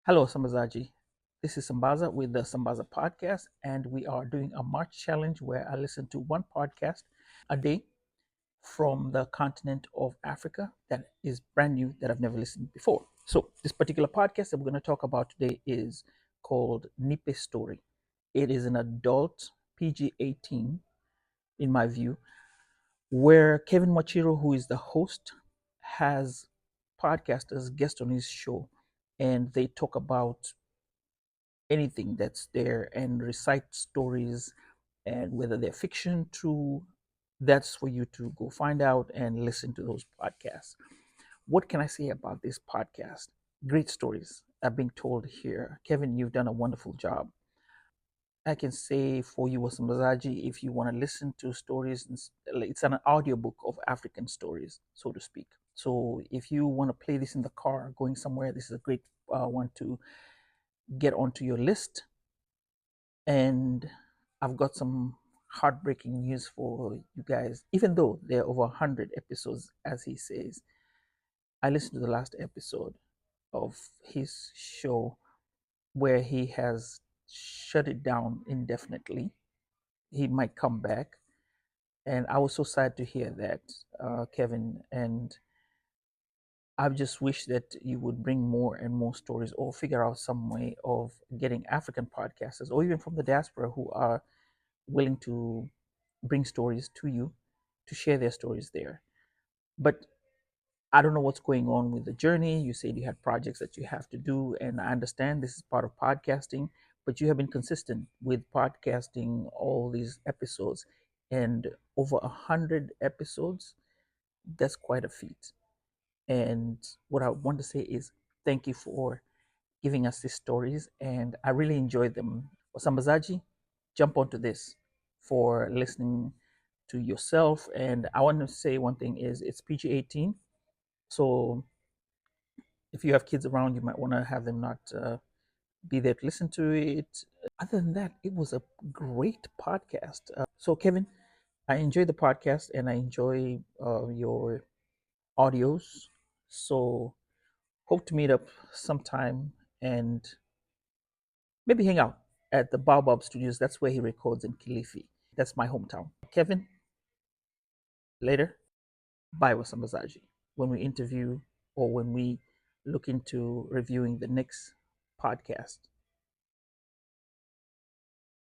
Hello, Sambazaji. This is Sambaza with the Sambaza podcast, and we are doing a March challenge where I listen to one podcast a day from the continent of Africa that is brand new that I've never listened before. So, this particular podcast that we're going to talk about today is called Nipe Story. It is an adult PG 18, in my view, where Kevin Mwachiro, who is the host, has podcasters guest on his show, and they talk about anything that's there and recite stories, and whether they're fiction, true, that's for you to go find out and listen to those podcasts. What can I say about this podcast? Great stories are being told here. Kevin, you've done a wonderful job. I can say for you, Wasambazaji, if you want to listen to stories, it's an audiobook of African stories, so to speak. So if you want to play this in the car going somewhere, this is a great one to get onto your list. And I've got some heartbreaking news for you guys. Even though there are over 100 episodes, as he says, I listened to the last episode of his show where he has shut it down indefinitely. He might come back. And I was so sad to hear that, Kevin. And I just wish that you would bring more and more stories or figure out some way of getting African podcasters or even from the diaspora who are willing to bring stories to you to share their stories there. But I don't know what's going on with the journey. You said you had projects that you have to do, and I understand this is part of podcasting, but you have been consistent with podcasting all these episodes, and over 100 episodes. That's quite a feat. And what I want to say is thank you for giving us these stories, and I really enjoyed them. Wasambazaji, jump onto this for listening to yourself. And I want to say one thing is it's PG 18. So if you have kids around, you might want to have them not be there to listen to it. Other than that, it was a great podcast. So, Kevin, I enjoy the podcast and I enjoy your audios. So, hope to meet up sometime and maybe hang out at the Baobab Studios. That's where he records in Kilifi. That's my hometown. Kevin, later. Bye, Wasambazaji. When we interview or when we look into reviewing the next podcast.